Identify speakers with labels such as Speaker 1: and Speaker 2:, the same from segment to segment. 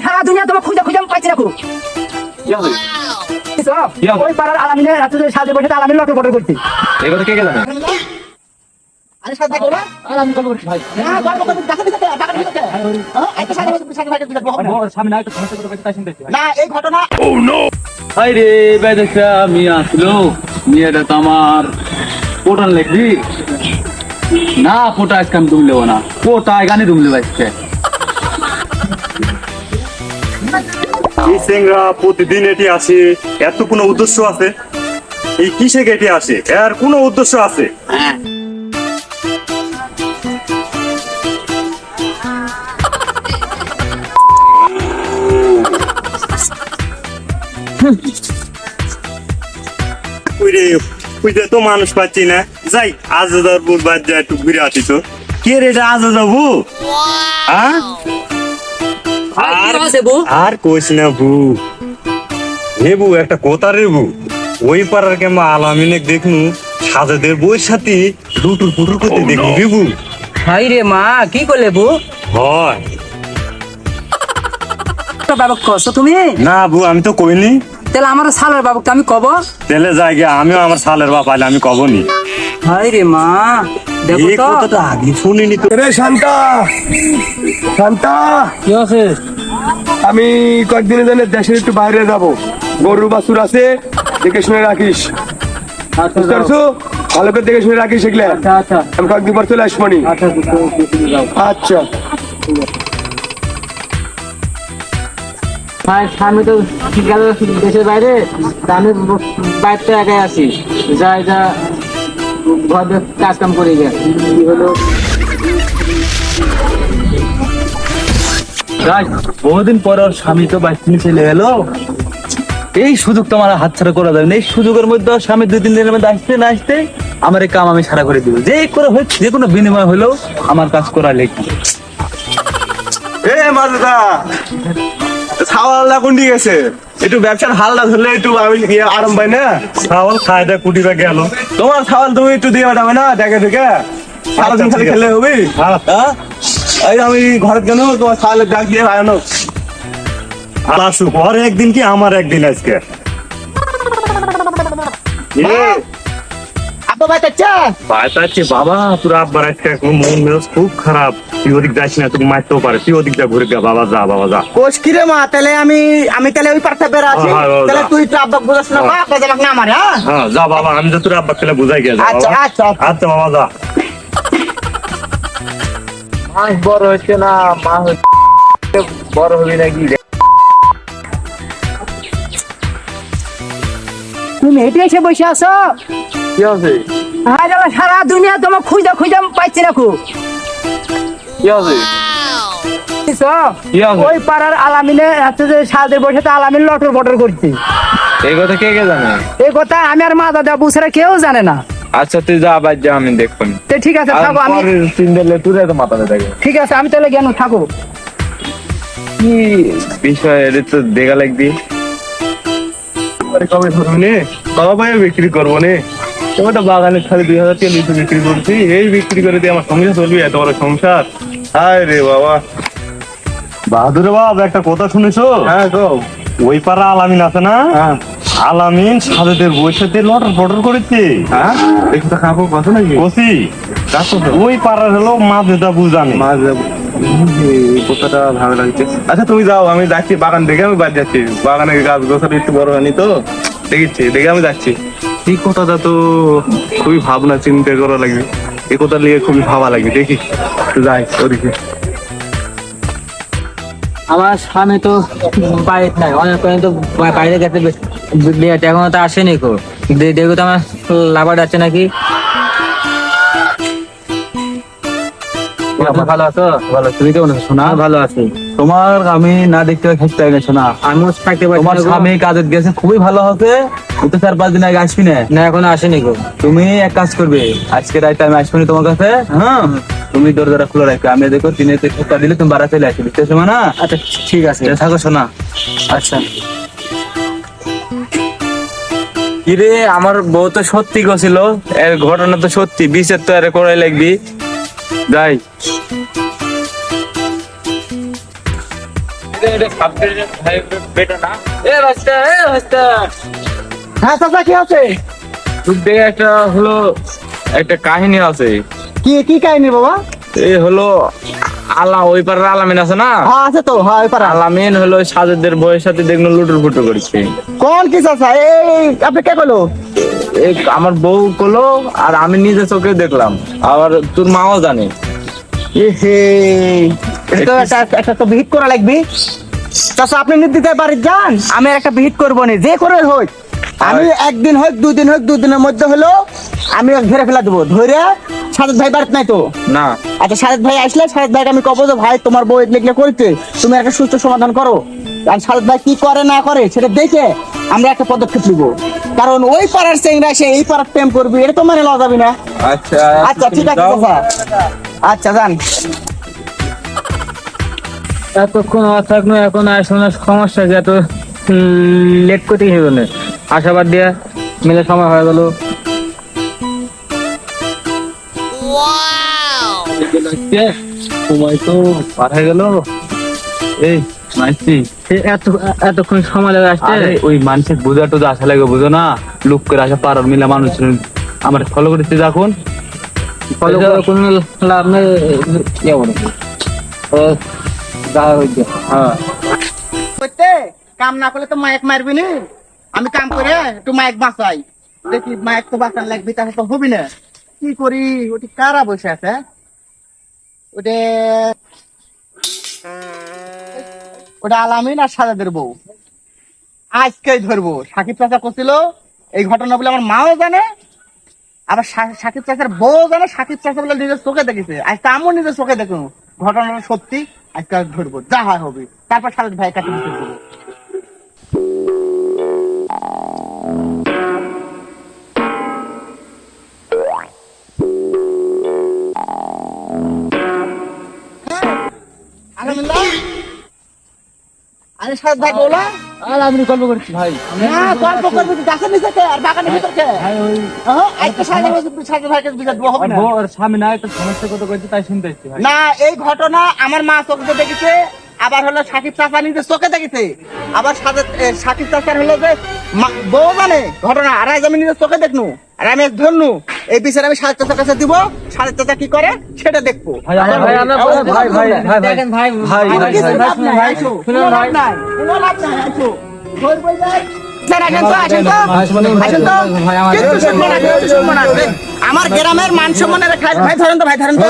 Speaker 1: সারা দুনিয়া তোমার খুঁজে খুঁজে আমি পাইছি রাখো। ওই পাড়ার আলামিনে রাতে সাজে বসে আলামিন লটর বটর করছি।
Speaker 2: এই কথা কে কে জানে?
Speaker 1: আরে সাথে করো আলামিন করব ভাই। হ্যাঁ গল্প করব টাকা দিতে টাকা দিতে। হ্যাঁ আইতে সাজে বসে সামনে না একটু সমস্যা করে তাই শুনতেছি। না এই ঘটনা ও নো
Speaker 2: হাই রে ভাই দেখা মিয়া আসলো মিয়াটা তো আমার পোটান লেখবি না পোটা আজকে আমি দুমলে না পোটা গানে দুমলে আজকে
Speaker 3: এই সিংরা প্রতিদিন এটি আসে এত কোনো উদ্দেশ্য আছে এই কিসে এটি আসে এর কোনো উদ্দেশ্য আছে তো মানুষ পাচ্ছি না যাই আজ বাদ যা একটু ঘুরে আসি তো কে রে এটা আজ যাবো আর কইস না বু হে বু একটা কথা রে বু ওই পাড়ার কেমন আলামিনে দেখনু সাজাদের বউয়ের সাথে লুটুর পুটুর করতে দেখবি রে বু
Speaker 1: হাই রে মা কি করলে বউ
Speaker 3: হয়
Speaker 1: বাবক কছো তুমি
Speaker 3: না বু আমি তো কইনি
Speaker 1: তাহলে আমার সালের বাবুকে আমি কব
Speaker 3: তেলে যাই গে আমিও আমার সালের বাপ আইলে আমি কবনি
Speaker 1: হাই রে মা দেখো
Speaker 3: এই কথাটা আগে শুনিনি তো
Speaker 4: রে শান্তা শান্তা
Speaker 2: কি আছে
Speaker 4: আমি কয়েকদিনের জন্য দেশের একটু বাইরে যাব গরু বাছুর আছে দেখে শুনে রাখিস বুঝতে পারছো ভালো করে দেখে শুনে রাখিস এগুলা
Speaker 2: আচ্ছা
Speaker 4: আমি কয়েকদিন পর চলে আসবো নি আচ্ছা
Speaker 1: আমি তো গেল দেশের বাইরে আমি বাইরে একাই আছি যাই যা ঘরে কাজ কাম করে গে কি হলো
Speaker 2: বহুদিন পর ওর স্বামী তো বাইরে চলে এলো এই সুযোগ তো আমার হাতছাড়া করা যাবে না এই সুযোগের মধ্যে স্বামী 2-3 দিনের মধ্যে আসতে না আসতে আমার এই কাম আমি সারা করে দিব যে করে হোক যে কোনো বিনিময় হলেও আমার কাজ করা লেখি
Speaker 4: এ মাজদা ছাওয়ালটা কোনটি গেছে একটু ব্যবসার হালটা ধরলে একটু আমি আরাম পাই না
Speaker 3: চাওয়াল খায়দা কুটিবা গেল
Speaker 4: তোমার ছাওয়াল তুমি একটু দিয়ে পাঠাবে না দেখে দেখে সারাদিন খালি খেলে হবে হ্যাঁ এই আমি ঘরে গেল তোমার ছাওয়ালের ডাক দিয়ে আনো
Speaker 3: আসু ঘর একদিন কি আমার একদিন আজকে
Speaker 1: আব্বা বাচ্চা
Speaker 3: বাচ্চা বাবা তোর আব্বার আজকে মন মেজাজ খুব খারাপ তুই ওদিক যাস না তুই মারতেও পারে তুই ওদিক যা ঘুরে গা বাবা যা বাবা যা
Speaker 1: কোষ কি রে মা তাহলে আমি তাহলে ওই পার্থে বের আছি
Speaker 3: হ্যাঁ, হ্যাঁ,
Speaker 1: তাহলে
Speaker 3: যা।
Speaker 1: তুই তো আব্বা বুঝাস না বাপ আমাকে না মারে হ্যাঁ
Speaker 3: হ্যাঁ যা বাবা আমি তো তোর আব্বা খেলে বুঝাই গেছে
Speaker 1: আচ্ছা, আচ্ছা।
Speaker 3: আচ্ছা বাবা যা
Speaker 2: মাস বড় হচ্ছে না মা হচ্ছে বড় হবি নাকি
Speaker 1: তুমি হেঁটে এসে বসে আছো
Speaker 2: কি আছে
Speaker 1: হাই রে সারা দুনিয়া তোমার খুঁজে খুঁজে আমি পাইছি রাখো
Speaker 2: কি আছে কি আছে?
Speaker 1: ওই পাড়ার আলামিনে আছে যে সাজে বসে আলামিন লটর বটর করছি
Speaker 2: এই কথা কে কে জানে
Speaker 1: এই কথা আমি আর মা দাদা বুঝে কেউ জানে না
Speaker 2: আচ্ছা তুই যা বাদ যা আমি দেখবো
Speaker 1: তো ঠিক আছে থাকো আমি
Speaker 2: চিন্তালে তুই তো মাথাতে থাকে
Speaker 1: ঠিক আছে আমি তাহলে জ্ঞান থাকো
Speaker 2: কি বিষয় এটা তো দেখা লাগবি
Speaker 4: কবে ধরবি নে বাবা ভাই বিক্রি করবো নে তোমারটা বাগানে খালি 2000 টাকা লিটার বিক্রি করছি এই বিক্রি করে দিয়ে আমার সংসার চলবি এত বড় সংসার হায় রে বাবা
Speaker 3: বাহাদুর বাবা একটা কথা শুনেছো
Speaker 4: হ্যাঁ গো
Speaker 3: ওই পাড়া আলামিন আছে না
Speaker 4: হ্যাঁ
Speaker 3: আলামিন সাজেদের বউয়ের সাথে লটর ফটর করেছে
Speaker 4: হ্যাঁ একটু খাবো কথা নাকি
Speaker 3: কসি ওই পাড়ার হলো মা দেদা বুঝানি
Speaker 4: মা যাবো এই কথাটা ভালো লাগছে আচ্ছা তুমি যাও আমি যাচ্ছি বাগান দেখে আমি বাদ যাচ্ছি বাগানে গাছ গোছাটা একটু বড় হয়নি তো দেখেছি দেখে আমি যাচ্ছি এই কথাটা তো খুবই ভাবনা চিন্তা করা লাগবে এই কথা নিয়ে খুবই ভাবা লাগবে দেখি একটু যাই ওদিকে
Speaker 1: আমার স্বামী তো বাইরে নাই অনেক তো বাইরে গেছে বিয়েটা এখনো তো আসেনি কো দেখো তো আমার লাভার আছে নাকি ভালো আছো
Speaker 2: ভালো তুমি কেমন আছো শোনা
Speaker 1: ভালো আছি
Speaker 2: তোমার আমি না দেখতে থাকতে আগে শোনা
Speaker 1: আমিও থাকতে পারছি
Speaker 2: তোমার
Speaker 1: না গো।
Speaker 2: স্বামী কাজে গেছে খুবই ভালো হবে তো 4-5 দিন আগে আসবি না
Speaker 1: না এখনো আসেনি গো
Speaker 2: তুমি এক কাজ করবে আজকে রাতে আমি আসবো তোমার কাছে হ্যাঁ তুমি দরজাটা খুলে রাখবে আমি দেখো 3 থেকে 4 দিলে তুমি বাড়া চলে আসবে বুঝতে পারছো না
Speaker 1: আচ্ছা ঠিক আছে
Speaker 2: থাকো শোনা
Speaker 1: আচ্ছা
Speaker 2: কিরে আমার বউ তো সত্যি গছিল এর ঘটনা তো সত্যি বিচার তো এর করাই লাগবি যাই
Speaker 1: হ্যাঁ চাচা কি আছে?
Speaker 4: একটা হলো একটা কাহিনী আছে।
Speaker 1: কি কি কাহিনী বাবা?
Speaker 4: এই হলো ওই পাড়ার আলামিন আছে না,
Speaker 1: হ্যাঁ আছে তো, হ্যাঁ ওই পাড়া।
Speaker 4: আলামিন হলো সাজেদের বউয়ের সাথে দেখলো লুটুর ফুটু করছে।
Speaker 1: কোন কি চাচা? এই আপনি কে কইলো?
Speaker 4: এই আমার বউ কলো, আর আমি নিজে চোখে দেখলাম, আবার তোর মাও জানে।
Speaker 1: এহে, এটা তো একটা তো ভিট করা লাগবে। চাচা আপনি নির্দিতে বাড়ি যান, আমি আর একটা ভিট করবো না, যে করে হোক। আমি একদিন হোক দুই দিনের মধ্যে হলো আমি ধরে ফেলা দেবো। ধরে সাজেদ ভাই বাড়িতে নাই তো?
Speaker 4: না।
Speaker 1: আচ্ছা সাজেদ ভাই আসলে সাজেদ ভাইকে আমি কব যে ভাই তোমার বউ এগুলো করছে, তুমি একটা সুস্থ সমাধান করো। আর সাজেদ ভাই কি করে না করে সেটা দেখে আমরা একটা পদক্ষেপ নিব। কারণ ওই পাড়ার চেংরা সে এই পাড়ার প্রেম করবি, এটা তো মানে লওয়া যাবে না।
Speaker 4: আচ্ছা
Speaker 1: আচ্ছা ঠিক আছে চাচা, আচ্ছা যান।
Speaker 2: এতক্ষণ থাকলো, এখন আসলে সমস্যা যে এত লেট করতে হবে না, আশাবাদ দিয়া মিলে সময় হয়ে গেল। সময় তো পার হয়ে গেল। এই মানছি এতক্ষণ সময় লাগে আসতে। ওই মানুষের বোঝা টোঝা আসা লাগে, বুঝো না, লোক করে আসা পাড়ার মিলা মানুষ আমার ফলো করতে যখন ফলো করে কোনো লাভ নেই।
Speaker 1: করতে কাম না করলে তো মাইক মারবি না। আমি কাম করে একটু মাইক বাঁচাই, দেখি মাইক তো বাঁচান লাগবে, তাহলে তো হবি না। কি করি? ওটি কারা বসে আছে? ওটা আলামিন আর সাজাদের বউ। আজকেই ধরবো। সাকিব চাচা করছিল এই ঘটনা বলে আমার মাও জানে, আবার সাকিব চাচার বউ জানে। সাকিব চাচা বলে নিজের চোখে দেখেছে, আজকে আমিও নিজের চোখে দেখুন ঘটনাটা সত্যি। আজকে ধরবো, যা হয় হবে। তারপর সাজাদ ভাই কাছে দিতে দেবো। আরে সাজাদ ভাই বলো।
Speaker 2: আর আমি গল্প করছি ভাই।
Speaker 1: না গল্প করবি তো গাছের নিচে কে আর বাগানের ভিতর কে? আজকে সাজাদ ভাইকে বিচার দেবো, হবে না?
Speaker 2: স্বামী না একটা সমস্যা কথা কইছে তাই শুনতে এসেছি ভাই।
Speaker 1: না এই ঘটনা আমার মা চোখে দেখেছে, আবার হলো সাকিব চাচা নিজের চোখে দেখেছে, আবার সাকিব চাচার হলো যে বউ জানে ঘটনা, আর আজ আমি নিজের চোখে দেখনু, আর আমি ধরনু। এই বিচার আমি সাকিব চাচার কাছে দিব, সাকিব চাচা কি করে সেটা দেখবো।
Speaker 2: ভাই দেখেন ভাই,
Speaker 1: কোনো কিছু লাভ নাই, আইসো। কোনো লাভ নাই, কোনো লাভ নাই, আইসো। ধরবো যাই। আসেন তো, আসেন তো, আসেন তো। কিচ্ছু শুনবো না, কিচ্ছু শুনবো না। আমার গ্রামের মান সম্মানের ভাই ধরেন তো, ভাই ধরেন তো।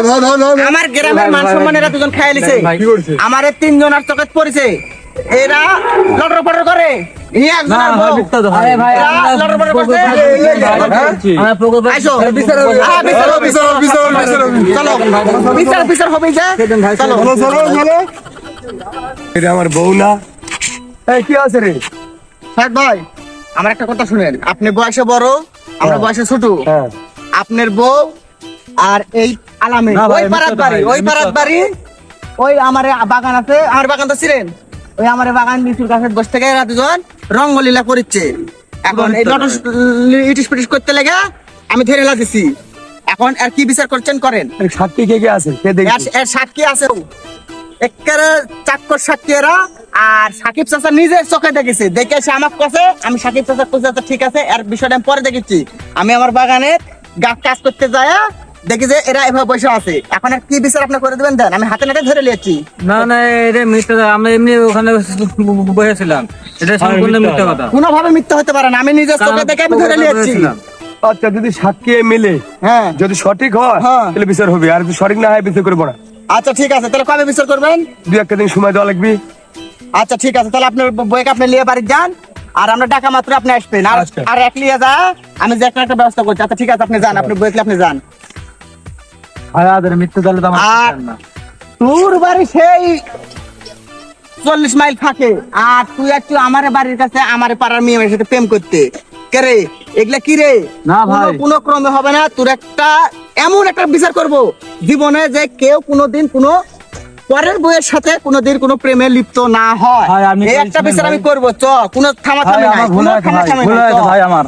Speaker 1: আমার গ্রামের মান সম্মানের দুজন খাইলিছে, আমার 3 জনের চোখে পড়েছে। এরা লটর পটর করে।
Speaker 3: আমার বউ না।
Speaker 4: কি আছে রে
Speaker 1: ভাই আমার একটা কথা শুনেন, আপনি বয়সে বড়, আমরা বয়সে ছোট। আপনার বউ আর এই আলামিন ওই পাড়ার বাড়ি, ওই পাড়ার বাড়ি, ওই আমার বাগান আছে, আমার বাগান তো ছিলেন, ওই আমার বাগান লিচুর গাছের বসে থেকে এরা দুজন রঙ্গলীলা করছে। এখন এই লটস ইটিস পিটিস করতে লেগে আমি ধরে দিছি। এখন আর কি বিচার করছেন করেন।
Speaker 4: সাক্ষী কে কে আছে?
Speaker 1: এর সাক্ষী আছে, একেবারে চাক্কর সাক্ষী এরা। আর সাকিব চাচা নিজের চোখে দেখেছে, দেখে এসে আমার কাছে, আমি সাকিব চাচা কাছে ঠিক আছে, এর বিষয়টা আমি পরে দেখেছি। আমি আমার বাগানের গাছ কাজ করতে যায় দেখি যে এরা এভাবে বসে আছে। এখন আর কি বিচার আপনি করে দেবেন দেন, আমি হাতে নাতে ধরে নিয়েছি।
Speaker 2: না না এটা মিথ্যা, আমরা এমনি ওখানে বসেছিলাম, এটা সম্পূর্ণ মিথ্যা কথা।
Speaker 1: কোনোভাবে মিথ্যা হতে পারে না, আমি নিজের চোখে দেখে আমি ধরে নিয়েছি।
Speaker 4: আচ্ছা যদি সাক্ষী মিলে,
Speaker 1: হ্যাঁ
Speaker 4: যদি সঠিক হয় তাহলে বিচার হবে, আর যদি সঠিক না হয় বিচার করবো না।
Speaker 1: আচ্ছা ঠিক আছে, তাহলে কবে বিচার করবেন?
Speaker 4: 2-1 দিন সময় দেওয়া লাগবে।
Speaker 1: আচ্ছা ঠিক আছে, তাহলে আপনার বইকে আপনি নিয়ে বাড়ি যান, আর আমরা টাকা মাত্র আপনি আসবেন। আর এক লিয়ে যা, আমি যে একটা ব্যবস্থা করছি। আচ্ছা ঠিক আছে, আপনি যান, আপনি বইকে আপনি যান।
Speaker 2: মিথ্যা দলে তো
Speaker 1: আর তোর বাড়ি সেই 40 মাইল ফাঁকে, আর তুই একটু আমার বাড়ির কাছে আমার পাড়ার মেয়ের সাথে প্রেম করতে কে রে? এগুলা কি রে?
Speaker 2: না ভাই,
Speaker 1: কোনো ক্রমে হবে না। তোর একটা এমন একটা বিচার করব জীবনে যে কেউ কোনোদিন কোনো পরের বইয়ের সাথে কোনোদিন কোনো প্রেমে লিপ্ত না হয়। এই একটা বিচার আমি করবো। চ কোনো থামাথামি নাই, কোনো থামাথামি নাই।
Speaker 2: ভাই আমার